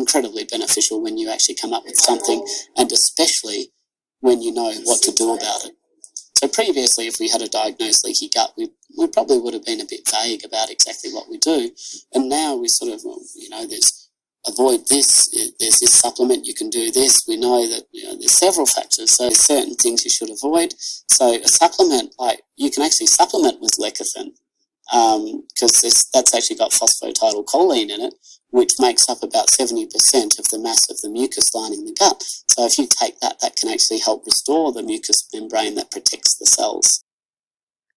incredibly beneficial when you actually come up with something, and especially when you know what to do about it. So previously, if we had a diagnosed leaky gut, we probably would have been a bit vague about exactly what we do. And now we sort of, there's avoid this, there's this supplement, you can do this. We know that there's several factors, so there's certain things you should avoid. So a supplement, like you can actually supplement with lecithin, because that's actually got phosphatidylcholine in it, which makes up about 70% of the mass of the mucus lining the gut. So if you take that, that can actually help restore the mucus membrane that protects the cells.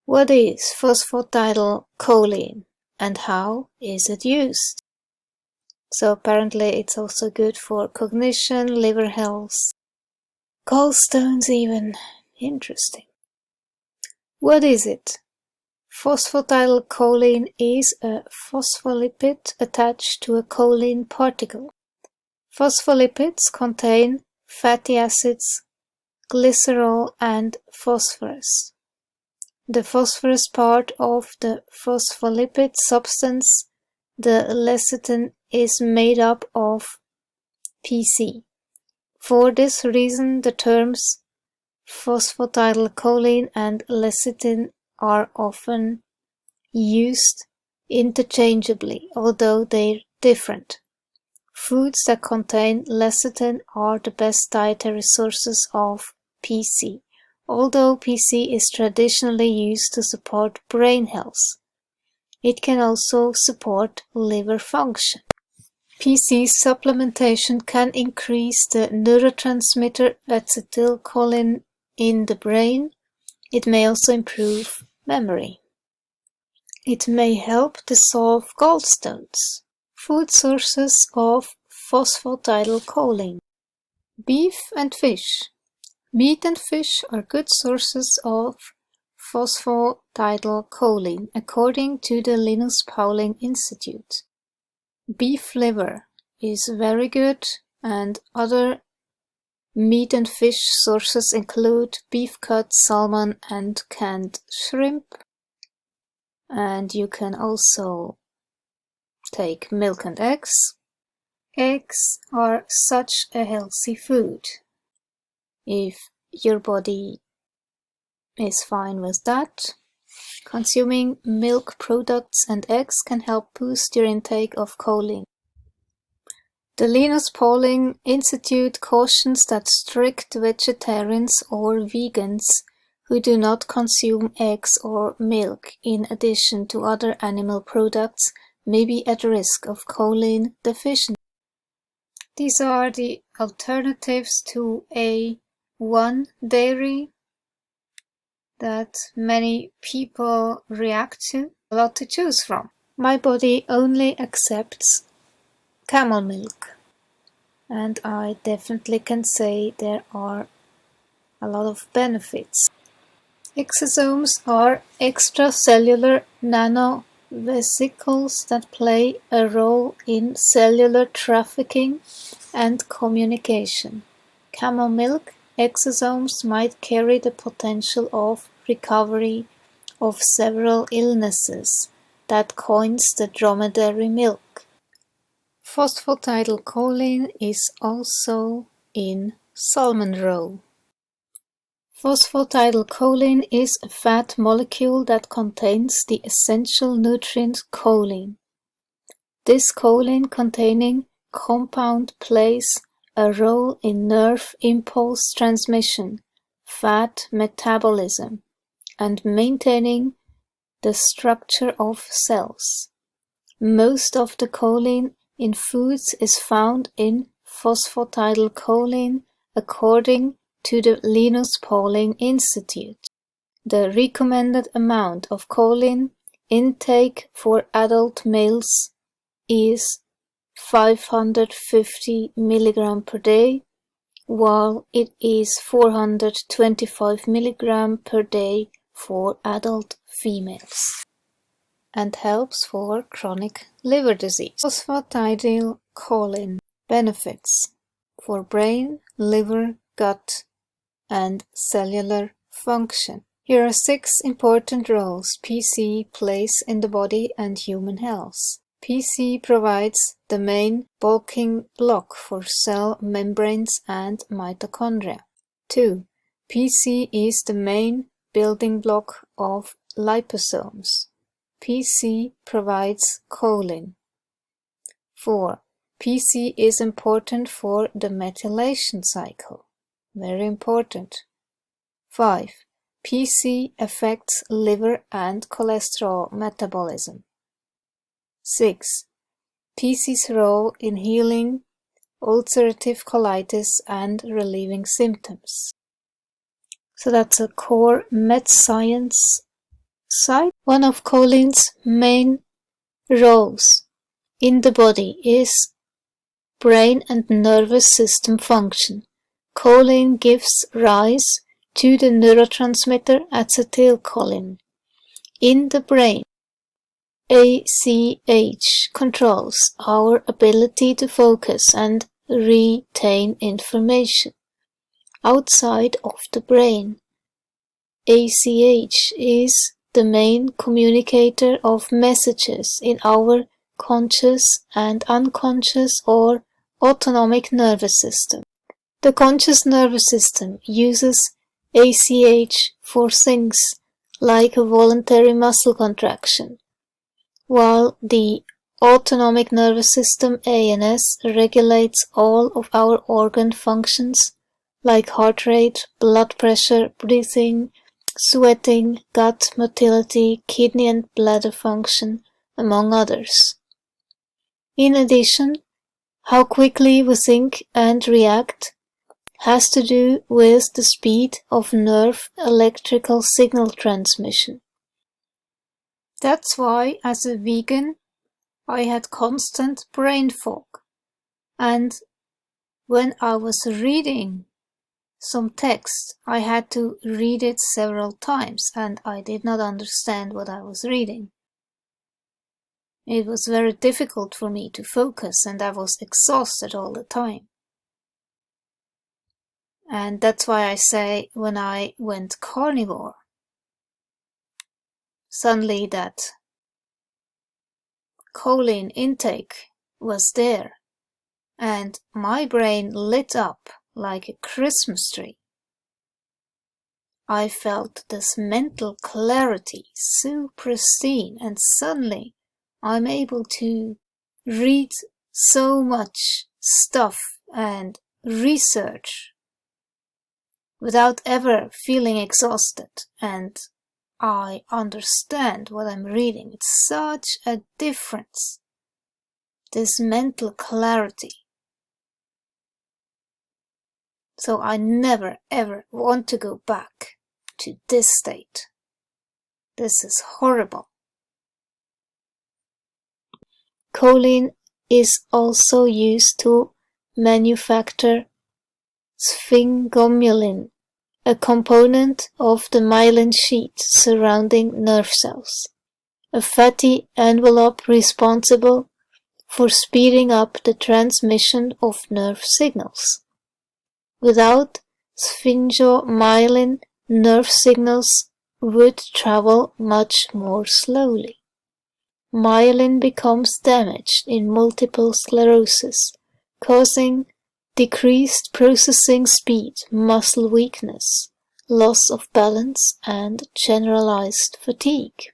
What is phosphatidylcholine and how is it used? So apparently it's also good for cognition, liver health, gallstones even. Interesting. What is it? Phosphatidylcholine is a phospholipid attached to a choline particle. Phospholipids contain fatty acids, glycerol and phosphorus. The phosphorus part of the phospholipid substance, the lecithin, is made up of PC. For this reason, the terms phosphatidylcholine and lecithin are often used interchangeably, although they're different. Foods that contain lecithin are the best dietary sources of PC, although PC is traditionally used to support brain health. It can also support liver function. PC supplementation can increase the neurotransmitter acetylcholine in the brain. It may also improve memory. It may help dissolve gallstones. Food sources of phosphatidylcholine. Beef and fish. Meat and fish are good sources of phosphatidylcholine, according to the Linus Pauling Institute. Beef liver is very good, and other meat and fish sources include beef cuts, salmon, and canned shrimp. And you can also take milk and eggs. Eggs are such a healthy food. If your body is fine with that, consuming milk products and eggs can help boost your intake of choline. The Linus Pauling Institute cautions that strict vegetarians or vegans who do not consume eggs or milk in addition to other animal products may be at risk of choline deficiency. These are the alternatives to A1 dairy that many people react to. A lot to choose from. My body only accepts camel milk, and I definitely can say there are a lot of benefits. Exosomes are extracellular nanovesicles that play a role in cellular trafficking and communication. Camel milk exosomes might carry the potential of recovery of several illnesses that coins the dromedary milk. Phosphatidylcholine is also in salmon roe. Phosphatidylcholine is a fat molecule that contains the essential nutrient choline. This choline-containing compound plays a role in nerve impulse transmission, fat metabolism, and maintaining the structure of cells. Most of the choline in foods is found in phosphatidylcholine, according to the Linus Pauling Institute. The recommended amount of choline intake for adult males is 550 mg per day, while it is 425 mg per day for adult females, and helps for chronic liver disease. Phosphatidylcholine benefits for brain, liver, gut, and cellular function. Here are 6 important roles PC plays in the body and human health. PC provides the main bulking block for cell membranes and mitochondria. 2. PC is the main building block of liposomes. PC provides choline. 4. PC is important for the methylation cycle. Very important. 5. PC affects liver and cholesterol metabolism. 6. PC's role in healing ulcerative colitis and relieving symptoms. So that's a core med science side. One of choline's main roles in the body is brain and nervous system function. Choline gives rise to the neurotransmitter acetylcholine. In the brain, ACH controls our ability to focus and retain information. Outside of the brain, ACH is the main communicator of messages in our conscious and unconscious or autonomic nervous system. The conscious nervous system uses ACH for things like a voluntary muscle contraction, while the autonomic nervous system ANS regulates all of our organ functions like heart rate, blood pressure, breathing, sweating, gut motility, kidney and bladder function, among others. In addition, how quickly we think and react has to do with the speed of nerve electrical signal transmission. That's why, as a vegan, I had constant brain fog, and when I was reading some text, I had to read it several times, and I did not understand what I was reading. It was very difficult for me to focus, and I was exhausted all the time. And that's why I say when I went carnivore, suddenly that choline intake was there, and my brain lit up like a Christmas tree. I felt this mental clarity so pristine, and suddenly I'm able to read so much stuff and research without ever feeling exhausted, and I understand what I'm reading. It's such a difference, this mental clarity. So I never ever want to go back to this state. This is horrible. Choline is also used to manufacture sphingomyelin, a component of the myelin sheet surrounding nerve cells, a fatty envelope responsible for speeding up the transmission of nerve signals. Without sphingomyelin, nerve signals would travel much more slowly. Myelin becomes damaged in multiple sclerosis, causing decreased processing speed, muscle weakness, loss of balance, and generalized fatigue.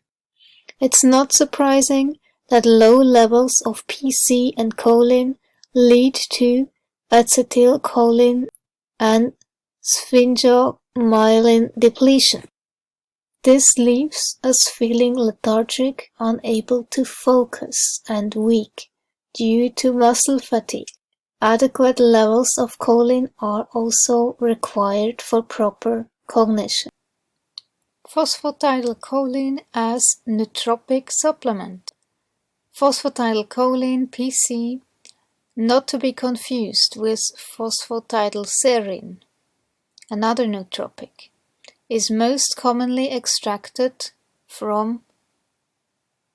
It's not surprising that low levels of PC and choline lead to acetylcholine and sphingomyelin depletion. This leaves us feeling lethargic, unable to focus, and weak due to muscle fatigue. Adequate levels of choline are also required for proper cognition. Phosphatidylcholine as nootropic supplement. Phosphatidylcholine PC, not to be confused with phosphatidylserine, another nootropic, is most commonly extracted from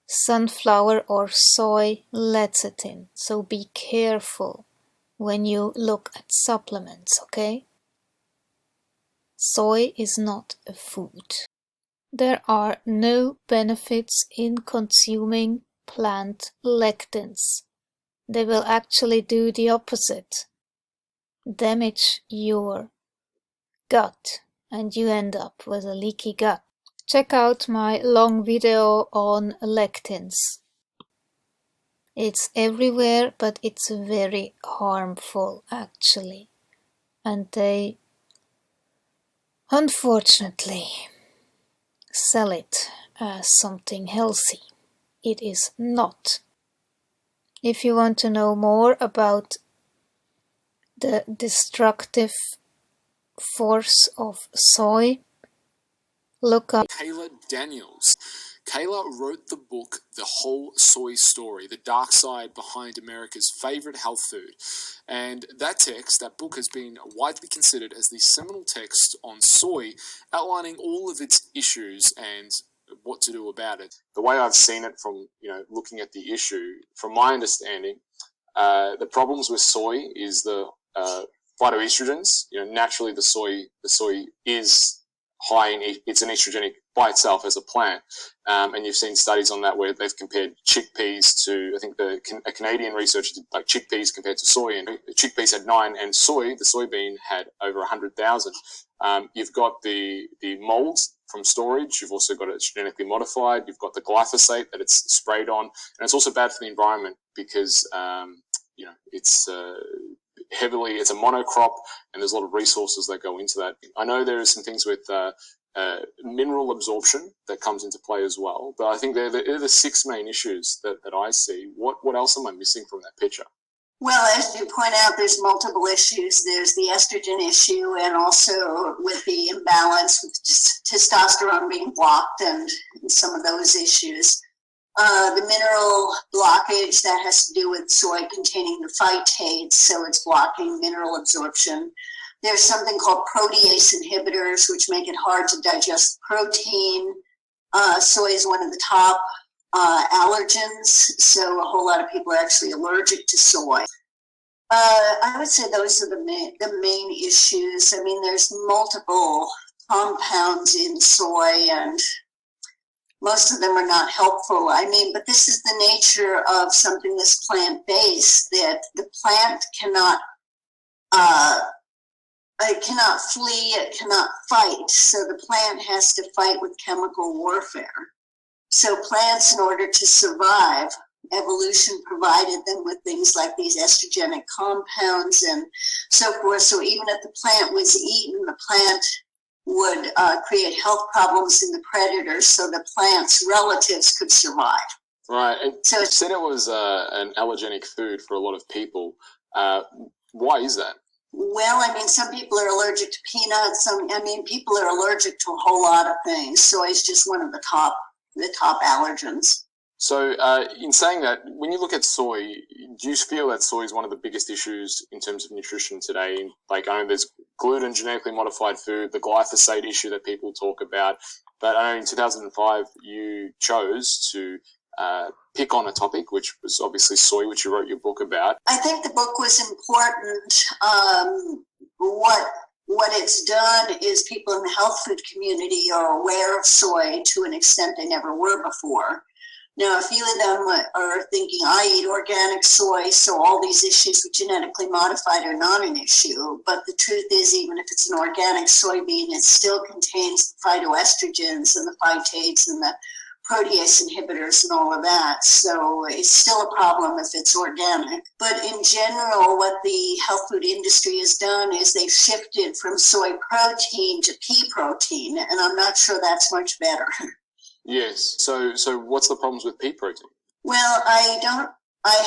sunflower or soy lecithin, so be careful when you look at supplements, okay? Soy is not a food. There are no benefits in consuming plant lectins. They will actually do the opposite, damage your gut, and you end up with a leaky gut. Check out my long video on lectins. It's everywhere, but it's very harmful actually. And they, unfortunately, sell it as something healthy. It is not. If you want to know more about the destructive force of soy, look up Kayla Daniels. Kayla wrote the book The Whole Soy Story, the dark side behind America's favorite health food. And that book has been widely considered as the seminal text on soy, outlining all of its issues and what to do about it. The way I've seen it from, looking at the issue, from my understanding, the problems with soy is the phytoestrogens. Naturally the soy is high in, it's an estrogenic by itself as a plant, and you've seen studies on that where they've compared chickpeas to, I think a Canadian researcher did like chickpeas compared to soy, and chickpeas had 9 and the soybean had over 100,000. You've got the molds from storage, you've also got it genetically modified, you've got the glyphosate that it's sprayed on, and it's also bad for the environment because it's it's a monocrop, and there's a lot of resources that go into that. I know there are some things with mineral absorption that comes into play as well, but I think they're the 6 main issues that I see. What else am I missing from that picture? Well, as you point out, there's multiple issues. There's the estrogen issue, and also with the imbalance with testosterone being blocked and some of those issues. The mineral blockage that has to do with soy containing the phytates, so it's blocking mineral absorption. There's something called protease inhibitors, which make it hard to digest protein. Soy is one of the top allergens, so a whole lot of people are actually allergic to soy. I would say those are the main issues. I mean, there's multiple compounds in soy, and most of them are not helpful. I mean, but this is the nature of something that's plant-based, that the plant cannot it cannot flee, it cannot fight. So the plant has to fight with chemical warfare. So plants, in order to survive, evolution provided them with things like these estrogenic compounds and so forth. So even if the plant was eaten, the plant would create health problems in the predators, so the plant's relatives could survive. Right. And so you said it was an allergenic food for a lot of people. Why is that? Well, I mean, some people are allergic to peanuts. People are allergic to a whole lot of things. Soy is just one of the top allergens. So in saying that, when you look at soy, do you feel that soy is one of the biggest issues in terms of nutrition today? Like, I know there's gluten, genetically modified food, the glyphosate issue that people talk about, but I know in 2005 you chose to pick on a topic, which was obviously soy, which you wrote your book about. I think the book was important. What it's done is people in the health food community are aware of soy to an extent they never were before. Now, a few of them are thinking, I eat organic soy, so all these issues with genetically modified are not an issue. But the truth is, even if it's an organic soybean, it still contains the phytoestrogens and the phytates and the protease inhibitors and all of that. So it's still a problem if it's organic. But in general, what the health food industry has done is they've shifted from soy protein to pea protein, and I'm not sure that's much better. Yes. So what's the problems with pea protein? Well, I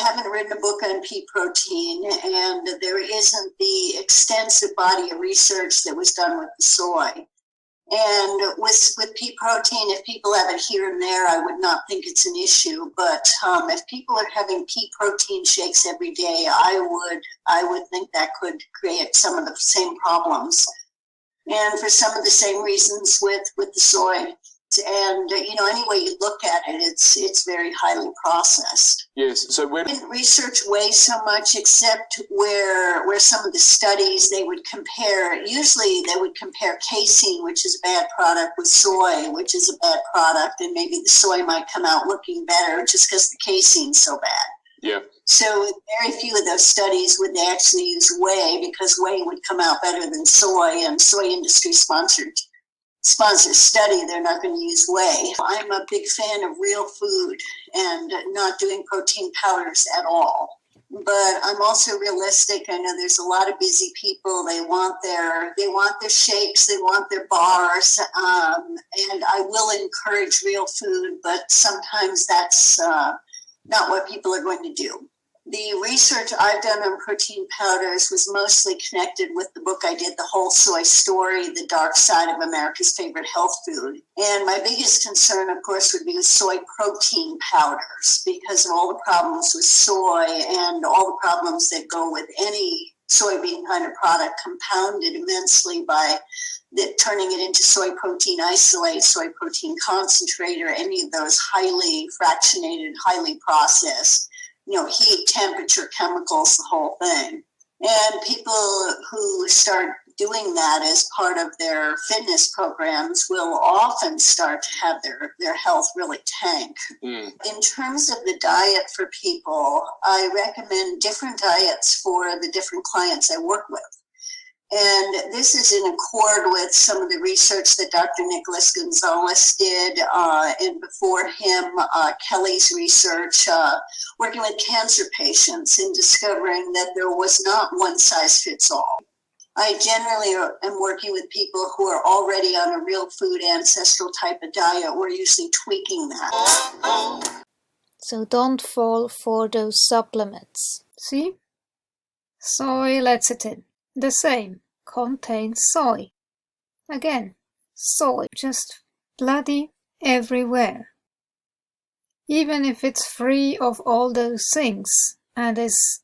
haven't written a book on pea protein, and there isn't the extensive body of research that was done with the soy. And with pea protein, if people have it here and there, I would not think it's an issue. But if people are having pea protein shakes every day, I would think that could create some of the same problems. And for some of the same reasons with the soy. And any way you look at it, it's very highly processed. Yes. So I didn't research whey so much, except where some of the studies they would compare. Usually they would compare casein, which is a bad product, with soy, which is a bad product, and maybe the soy might come out looking better just because the casein's so bad. Yeah. So very few of those studies would they actually use whey, because whey would come out better than soy, and soy industry sponsored study, they're not going to use whey. I'm a big fan of real food and not doing protein powders at all. But I'm also realistic. I know there's a lot of busy people. They want their shakes, they want their bars, and I will encourage real food, but sometimes that's not what people are going to do. The research I've done on protein powders was mostly connected with the book I did, The Whole Soy Story, The Dark Side of America's Favorite Health Food. And my biggest concern, of course, would be with soy protein powders, because of all the problems with soy and all the problems that go with any soybean kind of product, compounded immensely by turning it into soy protein isolate, soy protein concentrate, or any of those highly fractionated, highly processed, heat, temperature, chemicals, the whole thing. And people who start doing that as part of their fitness programs will often start to have their health really tank. In terms of the diet for people, I recommend different diets for the different clients I work with. And this is in accord with some of the research that Dr. Nicholas Gonzalez did, and before him, Kelly's research, working with cancer patients and discovering that there was not one size fits all. I generally am working with people who are already on a real food ancestral type of diet. We're usually tweaking that. So don't fall for those supplements. See? Soy lecithin. The same. Contains soy. Again, soy. Just bloody everywhere. Even if it's free of all those things and is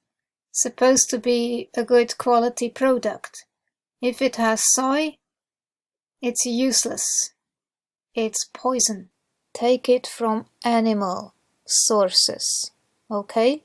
supposed to be a good quality product, if it has soy, it's useless. It's poison. Take it from animal sources. Okay?